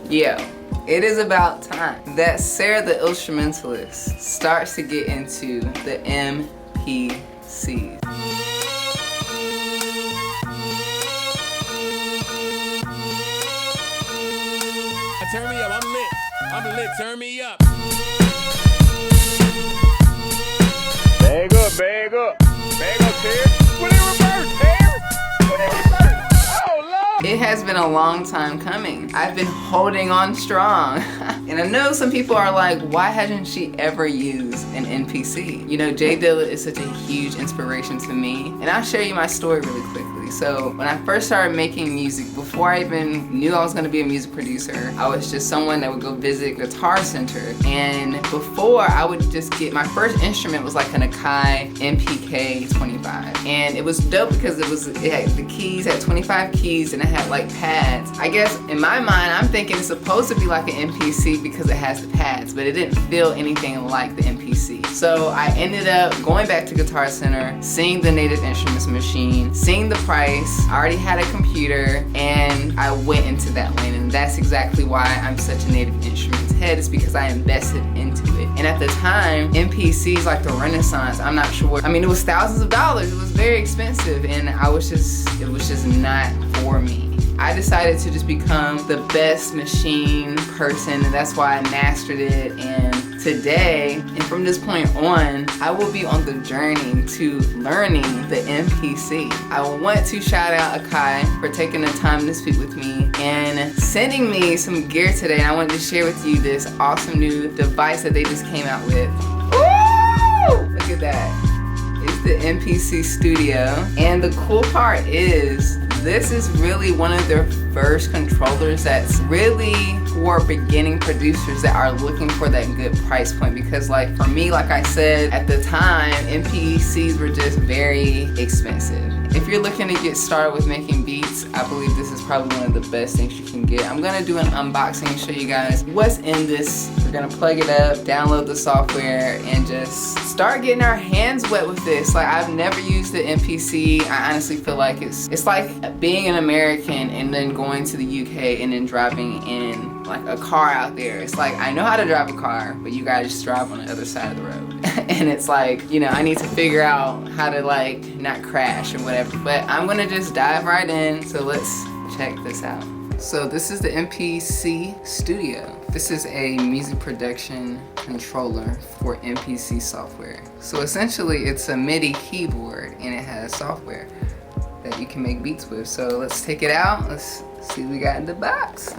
Yo, it is about time that Sarah the Illstrumentalist starts to get into the MPCs. Turn me up, I'm lit, turn me up. Bag up, Terry. Put it in reverse, Terry. Put it in reverse. Oh, Lord. It has been a long time coming. I've been holding on strong. And I know some people are like, why hasn't she ever used an MPC? You know, J Dilla is such a huge inspiration to me. And I'll share you my story really quickly. So when I first started making music, before I even knew I was gonna be a music producer, I was just someone that would go visit Guitar Center. And before, I would just get, my first instrument was like an Akai MPK 25. And it was dope because it had the keys, had 25 keys, and it had like pads. I guess in my mind, I'm thinking it's supposed to be like an MPC because it has the pads, but it didn't feel anything like the MPC. So I ended up going back to Guitar Center, seeing the Native Instruments machine, seeing the price. I already had a computer, and I went into that lane, and that's exactly why I'm such a Native Instruments head, is because I invested into it. And at the time, MPCs like the Renaissance, I'm not sure. I mean, it was thousands of dollars. It was very expensive, and it was just not for me. I decided to just become the best machine person, and that's why I mastered it. And today, and from this point on, I will be on the journey to learning the MPC. I want to shout out Akai for taking the time to speak with me and sending me some gear today. And I wanted to share with you this awesome new device that they just came out with. Woo! Look at that. It's the MPC Studio. And the cool part is, this is really one of their first controllers that's really for beginning producers that are looking for that good price point. Because like for me, like I said, at the time, MPCs were just very expensive. If you're looking to get started with making beats, I believe this is probably one of the best things you can get. I'm gonna do an unboxing and show you guys what's in this. We're gonna plug it up, download the software, and just start getting our hands wet with this. Like, I've never used the MPC. I honestly feel like it's like being an American and then going to the UK and then driving in like a car out there. It's like, I know how to drive a car, but you gotta just drive on the other side of the road. And it's like, you know, I need to figure out how to like not crash or whatever. But I'm gonna just dive right in. So let's check this out. So this is the MPC Studio. This is a music production controller for MPC software. So essentially it's a MIDI keyboard, and it has software that you can make beats with. So let's take it out. Let's see what we got in the box.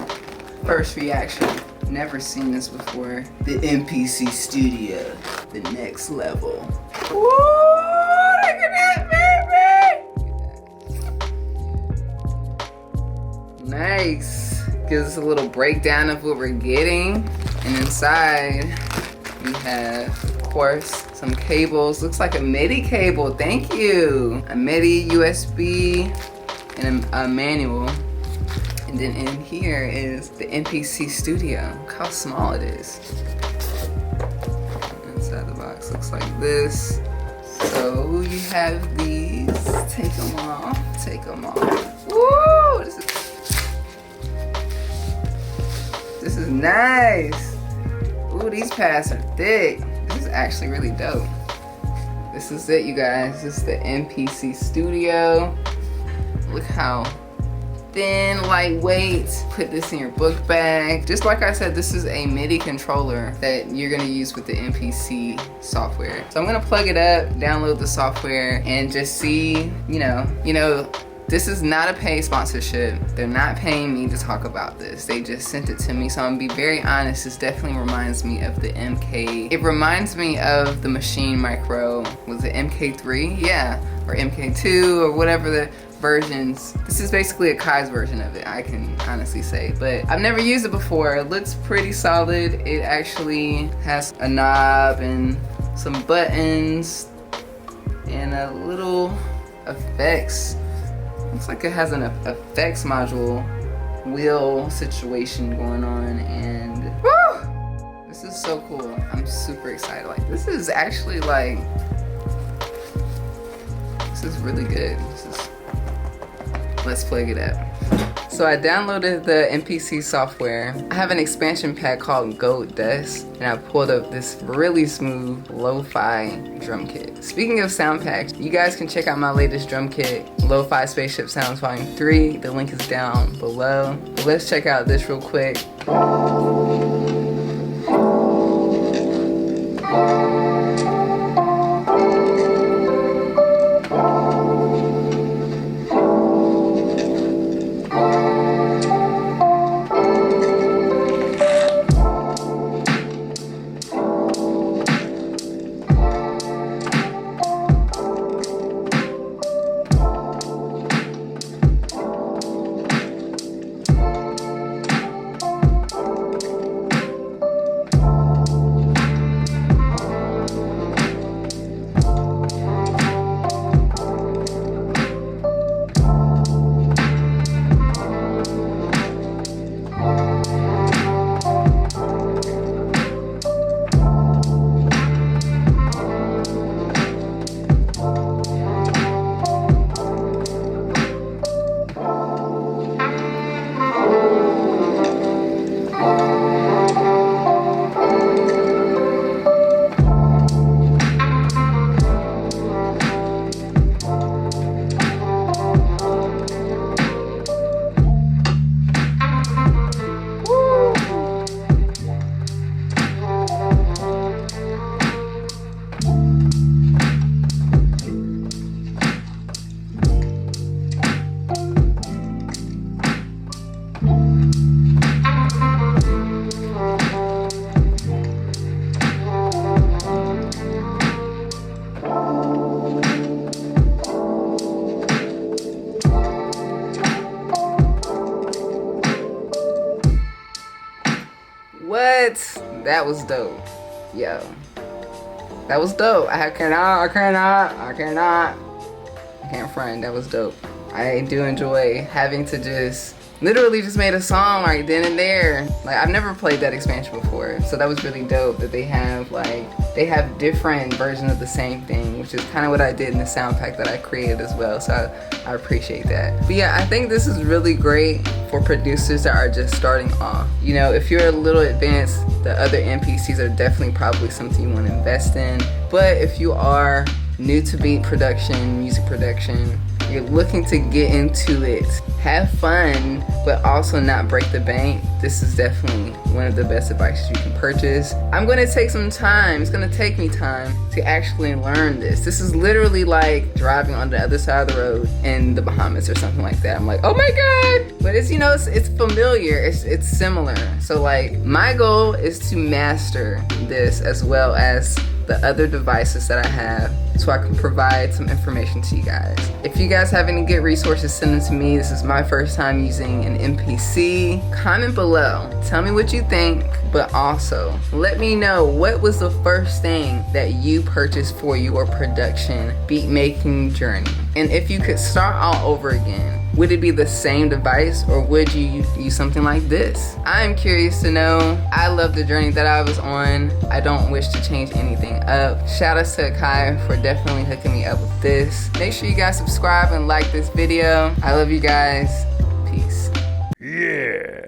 First reaction, never seen this before. The MPC Studio, the next level. Woo! Look at that, baby! Nice. Gives us a little breakdown of what we're getting. And inside, we have, of course, some cables. Looks like a MIDI cable, thank you. A MIDI, USB, and a manual. And then in here is the MPC Studio. Look how small it is. Inside the box looks like this. So you have these. Take them off. Take them off. Woo! This is nice. Ooh, these pads are thick. This is actually really dope. This is it, you guys. This is the MPC Studio. Look how thin, lightweight. Put this in your book bag. Just like I said, this is a MIDI controller that you're gonna use with the MPC software. So I'm gonna plug it up, download the software, and just see, you know, this is not a paid sponsorship. They're not paying me to talk about this. They just sent it to me. So I'm gonna be very honest, this definitely reminds me of the MK. It reminds me of the Machine Micro. Was it MK3? Yeah, or MK2, or whatever the versions. This is basically Akai's version of it, I can honestly say. But I've never used it before. It looks pretty solid. It actually has a knob and some buttons and a little effects. Looks like it has an effects module wheel situation going on, and woo! This is so cool. I'm super excited. Like, this is actually like, this is really good. Let's plug it up. So I downloaded the MPC software. I have an expansion pack called Gold Dust, and I pulled up this really smooth lo-fi drum kit. Speaking of sound packs, you guys can check out my latest drum kit, Lo-Fi Spaceship Sounds Volume 3. The link is down below. But let's check out this real quick. What? That was dope. Yo. That was dope. I can't front. That was dope. I do enjoy having to just literally just made a song right then and there. Like, I've never played that expansion before, so that was really dope that they have different versions of the same thing, which is kind of what I did in the sound pack that I created as well, so I appreciate that. But yeah, I think this is really great for producers that are just starting off. You know, if you're a little advanced, the other MPCs are definitely probably something you want to invest in. But if you are new to beat production, music production, you're looking to get into it, have fun, but also not break the bank, this is definitely one of the best devices you can purchase. I'm going to take some time, it's going to take me time to actually learn this. This is literally like driving on the other side of the road in the Bahamas or something like that. I'm like, oh my God! But it's, you know, it's familiar, it's similar. So like, my goal is to master this as well as the other devices that I have, so I can provide some information to you guys. If you guys have any good resources, send them to me. This is my first time using an MPC. Comment below, tell me what you think, but also let me know what was the first thing that you purchased for your production beat making journey. And if you could start all over again, would it be the same device or would you use something like this? I'm curious to know. I love the journey that I was on. I don't wish to change anything up. Shout out to Akai for definitely hooking me up with this. Make sure you guys subscribe and like this video. I love you guys. Peace. Yeah.